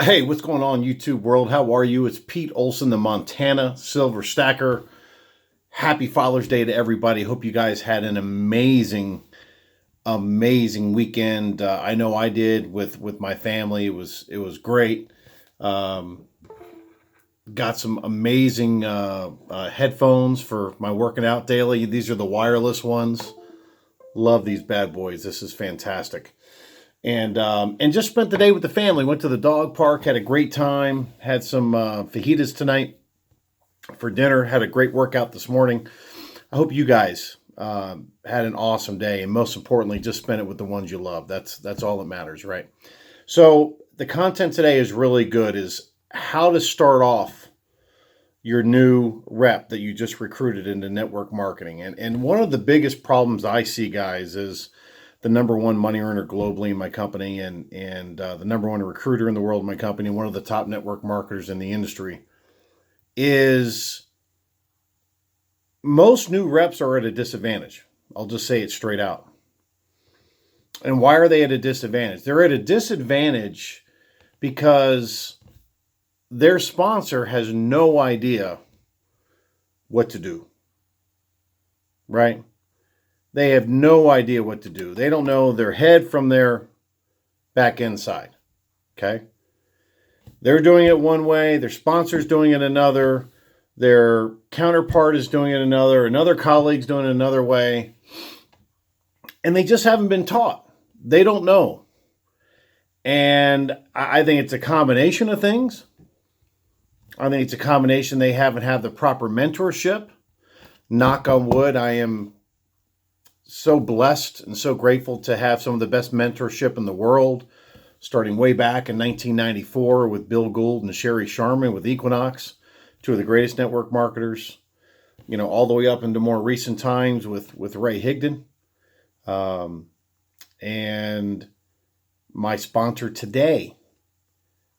Hey, what's going on, YouTube world? How are you? It's Pete Olson, the Montana Silver Stacker. Happy Father's Day to everybody. Hope you guys had an amazing weekend. I know I did with my family. It was great. Um, got some amazing headphones for my working out daily. These are the wireless ones. Love these bad boys. This is fantastic. And just spent the day with the family. Went to the dog park, had a great time. Had some fajitas tonight for dinner. Had a great workout this morning. I hope you guys had an awesome day, and most importantly, just spent it with the ones you love. That's all that matters, right? So the content today is really good. Is how to start off your new rep that you just recruited into network marketing. And one of the biggest problems I see, guys, is the number one money earner globally in my company, and the number one recruiter in the world in my company, one of the top network marketers in the industry, is most new reps are at a disadvantage. I'll just say it straight out. And why are they at a disadvantage? They're at a disadvantage because their sponsor has no idea what to do, right? They have no idea what to do. They don't know their head from their back end side, okay? They're doing it one way, their sponsor's doing it another, their counterpart is doing it another colleague's doing it another way, and they just haven't been taught. They don't know. And I think it's a combination of things. I think it's a combination they haven't had the proper mentorship. Knock on wood, I am so blessed and so grateful to have some of the best mentorship in the world, starting way back in 1994 with Bill Gould and Sherry Sharman with Equinox, two of the greatest network marketers, all the way up into more recent times with Ray Higdon. And my sponsor today,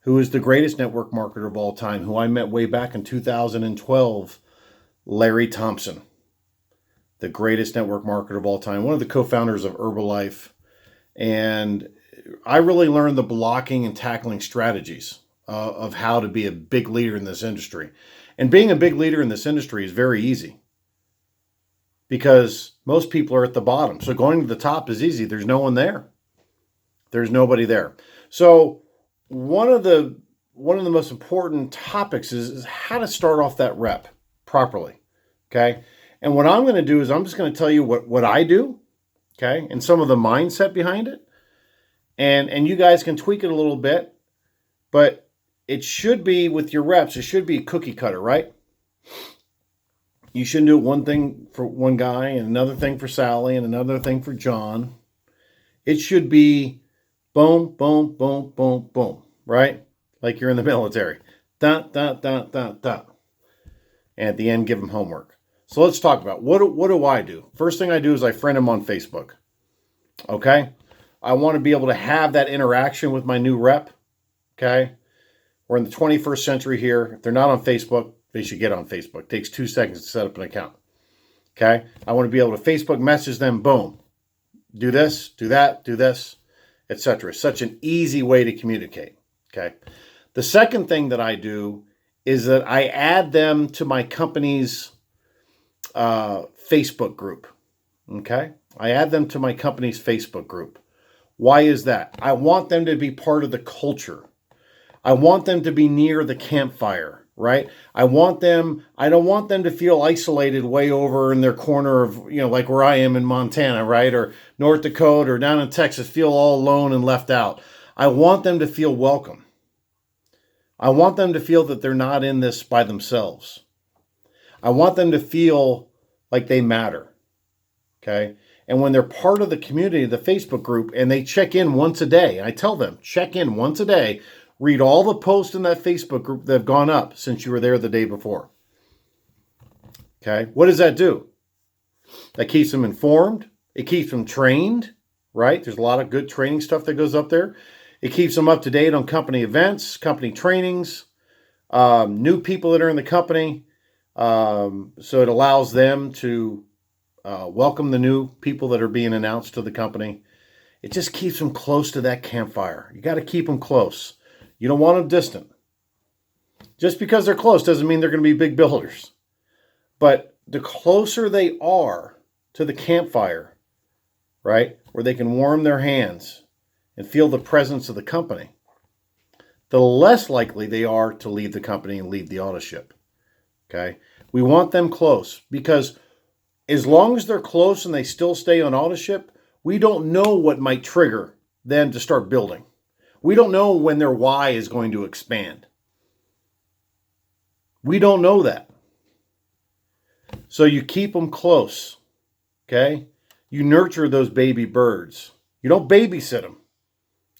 who is the greatest network marketer of all time, who I met way back in 2012, Larry Thompson, the greatest network marketer of all time, one of the co-founders of Herbalife. And I really learned the blocking and tackling strategies of how to be a big leader in this industry. And being a big leader in this industry is very easy because most people are at the bottom. So going to the top is easy. There's no one there. There's nobody there. So one of the most important topics is how to start off that rep properly, okay? And what I'm going to do is I'm just going to tell you what I do, okay, and some of the mindset behind it. And you guys can tweak it a little bit, but it should be with your reps, it should be cookie cutter, right? You shouldn't do one thing for one guy and another thing for Sally and another thing for John. It should be boom, boom, boom, boom, boom, right? Like you're in the military. Dot, dot, dot, dot, dot. And at the end, give them homework. So let's talk about what do I do? First thing I do is I friend them on Facebook, okay? I want to be able to have that interaction with my new rep, okay? We're in the 21st century here. If they're not on Facebook, they should get on Facebook. It takes 2 seconds to set up an account, okay? I want to be able to Facebook message them, boom. Do this, do that, do this, etc. Such an easy way to communicate, okay? The second thing that I do is that I add them to my company's Facebook group, okay? I add them to my company's Facebook group. Why is that? I want them to be part of the culture. I want them to be near the campfire, right? I don't want them to feel isolated way over in their corner of, like where I am in Montana, right? Or North Dakota or down in Texas, feel all alone and left out. I want them to feel welcome. I want them to feel that they're not in this by themselves. I want them to feel like they matter, okay? And when they're part of the community, the Facebook group, and they check in once a day, I tell them, check in once a day, read all the posts in that Facebook group that have gone up since you were there the day before, okay? What does that do? That keeps them informed. It keeps them trained, right? There's a lot of good training stuff that goes up there. It keeps them up to date on company events, company trainings, new people that are in the company. So it allows them to welcome the new people that are being announced to the company. It just keeps them close to that campfire. You got to keep them close. You don't want them distant. Just because they're close doesn't mean they're going to be big builders. But the closer they are to the campfire, right, where they can warm their hands and feel the presence of the company, the less likely they are to leave the company and leave the auto ship. Okay? We want them close because as long as they're close and they still stay on auto ship, we don't know what might trigger them to start building. We don't know when their why is going to expand. We don't know that. So you keep them close, okay? You nurture those baby birds. You don't babysit them.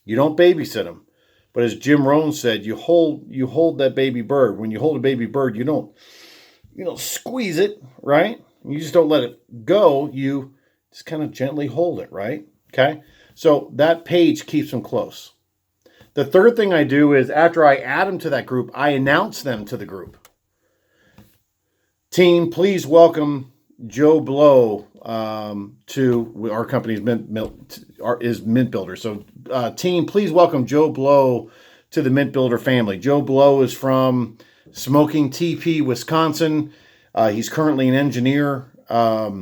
You don't babysit them. But as Jim Rohn said, you hold that baby bird. When you hold a baby bird, you don't squeeze it, right? You just don't let it go. You just kind of gently hold it, right? Okay? So that page keeps them close. The third thing I do is after I add them to that group, I announce them to the group. Team, please welcome Joe Blow to our company's Mint Builder. So team, please welcome Joe Blow to the Mint Builder family. Joe Blow is from Smoking TP, Wisconsin. He's currently an engineer, a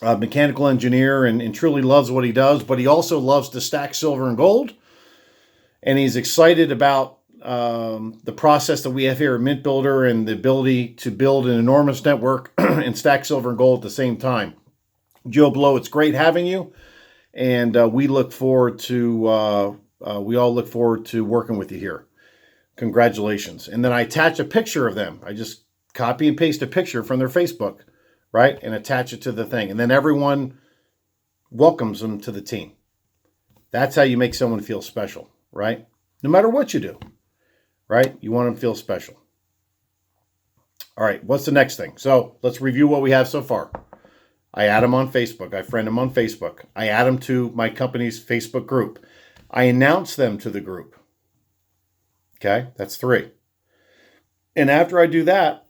mechanical engineer, and truly loves what he does, but he also loves to stack silver and gold. And he's excited about the process that we have here at Mint Builder and the ability to build an enormous network and stack silver and gold at the same time. Joe Blow, it's great having you, and we all look forward to working with you here. Congratulations. And then I attach a picture of them. I just copy and paste a picture from their Facebook, right, and attach it to the thing. And then everyone welcomes them to the team. That's how you make someone feel special, right? No matter what you do. Right? You want them to feel special. All right, what's the next thing? So let's review what we have so far. I add them on Facebook. I friend them on Facebook. I add them to my company's Facebook group. I announce them to the group. Okay, that's 3. And after I do that,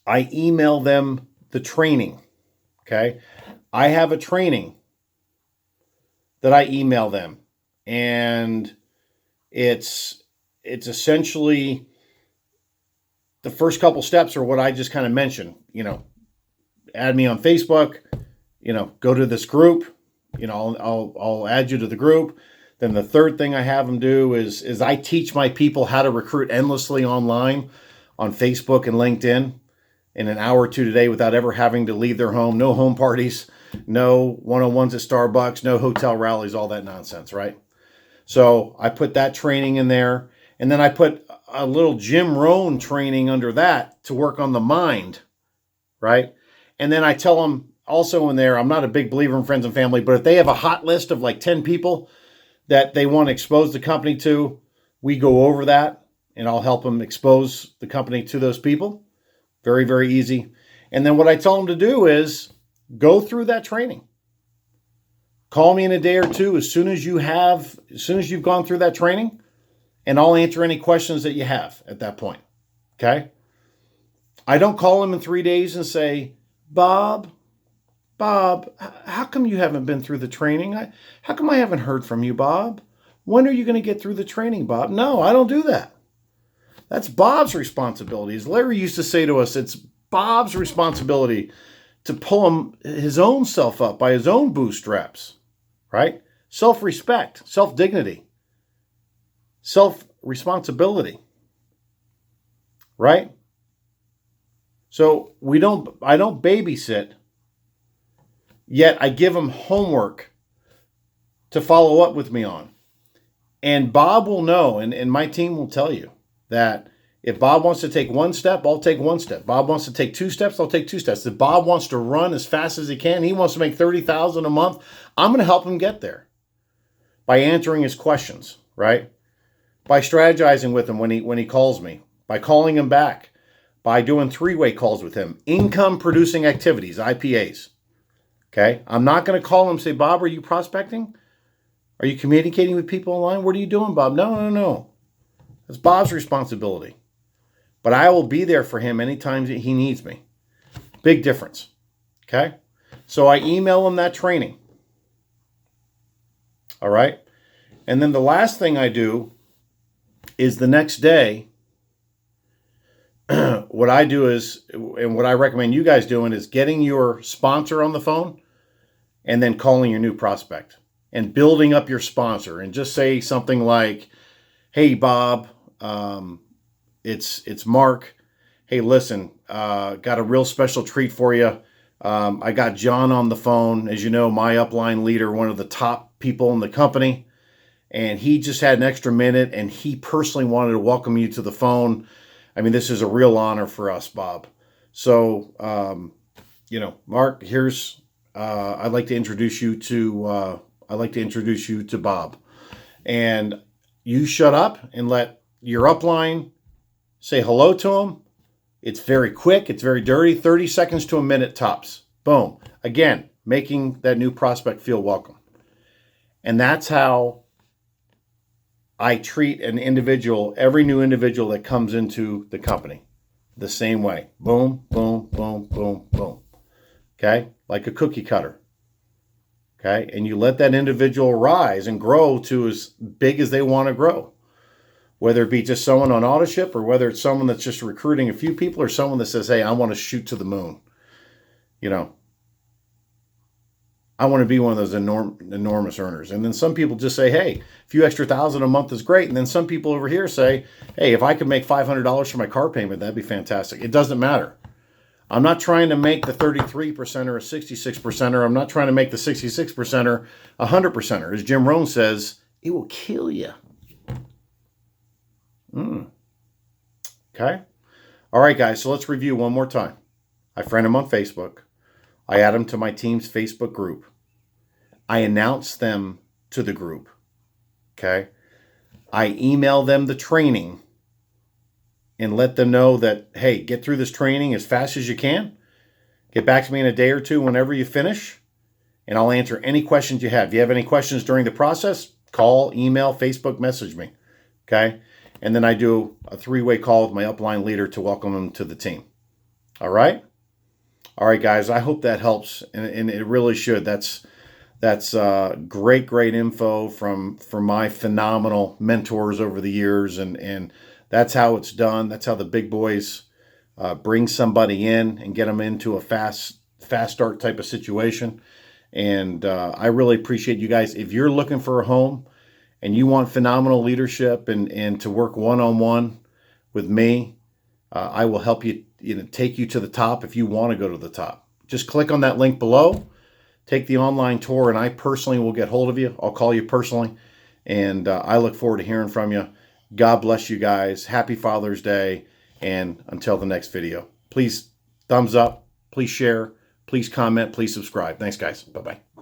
I email them the training. Okay, I have a training that I email them. And it's essentially the first couple steps are what I just kind of mentioned. Add me on Facebook, go to this group, I'll add you to the group. Then the third thing I have them do is I teach my people how to recruit endlessly online on Facebook and LinkedIn in an hour or two today without ever having to leave their home. No home parties, no one-on-ones at Starbucks, no hotel rallies, all that nonsense, right? So I put that training in there. And then I put a little Jim Rohn training under that to work on the mind, right? And then I tell them also in there, I'm not a big believer in friends and family, but if they have a hot list of like 10 people that they want to expose the company to, we go over that and I'll help them expose the company to those people. Very, very easy. And then what I tell them to do is go through that training. Call me in a day or two as soon as you've gone through that training. And I'll answer any questions that you have at that point, okay? I don't call him in 3 days and say, Bob, how come you haven't been through the training? How come I haven't heard from you, Bob? When are you going to get through the training, Bob? No, I don't do that. That's Bob's responsibility. As Larry used to say to us, it's Bob's responsibility to pull his own self up by his own bootstraps, right? Self-respect, self-dignity. Self-responsibility, right? So I don't babysit, yet I give them homework to follow up with me on. And Bob will know, and my team will tell you that if Bob wants to take 1 step, I'll take 1 step. Bob wants to take 2 steps, I'll take 2 steps. If Bob wants to run as fast as he can, he wants to make $30,000 a month, I'm going to help him get there by answering his questions, right? By strategizing with him when he calls me, by calling him back, by doing 3-way calls with him, income producing activities, IPAs. Okay? I'm not going to call him and say, Bob, are you prospecting? Are you communicating with people online? What are you doing, Bob? No. That's Bob's responsibility. But I will be there for him anytime he needs me. Big difference. Okay? So I email him that training. All right? And then the last thing I do is the next day, what I do is, and what I recommend you guys doing, is getting your sponsor on the phone and then calling your new prospect and building up your sponsor, and just say something like, "Hey, Bob, it's Mark. Hey, listen, got a real special treat for you. I got John on the phone, as you know, my upline leader, one of the top people in the company, and he just had an extra minute, and he personally wanted to welcome you to the phone. I mean, this is a real honor for us, Bob. So, Mark, here's I'd like to introduce you to Bob." And you shut up and let your upline say hello to him. It's very quick. It's very dirty. 30 seconds to a minute tops. Boom. Again, making that new prospect feel welcome. And that's how I treat an individual, every new individual that comes into the company. The same way. Boom, boom, boom, boom, boom. Okay? Like a cookie cutter. Okay? And you let that individual rise and grow to as big as they want to grow. Whether it be just someone on autoship, or whether it's someone that's just recruiting a few people, or someone that says, "Hey, I want to shoot to the moon. I want to be one of those enormous earners." And then some people just say, "Hey, a few extra thousand a month is great." And then some people over here say, "Hey, if I could make $500 for my car payment, that'd be fantastic." It doesn't matter. I'm not trying to make the 33%er a 66%er. I'm not trying to make the 66%er a 100%er. As Jim Rohn says, it will kill you. Okay. All right, guys. So let's review one more time. I friend them on Facebook. I add them to my team's Facebook group. I announce them to the group. Okay. I email them the training and let them know that, hey, get through this training as fast as you can. Get back to me in a day or two whenever you finish, and I'll answer any questions you have. If you have any questions during the process, call, email, Facebook message me. Okay. And then I do a 3-way call with my upline leader to welcome them to the team. All right? All right, guys. I hope that helps, and it really should. That's great info from my phenomenal mentors over the years, and that's how it's done. That's how the big boys bring somebody in and get them into a fast start type of situation. And I really appreciate you guys. If you're looking for a home, and you want phenomenal leadership and to work one-on-one with me, I will help you, take you to the top if you want to go to the top. Just click on that link below, take the online tour, and I personally will get hold of you. I'll call you personally, and I look forward to hearing from you. God bless you guys. Happy Father's Day, and until the next video, please thumbs up, please share, please comment, please subscribe. Thanks, guys. Bye-bye.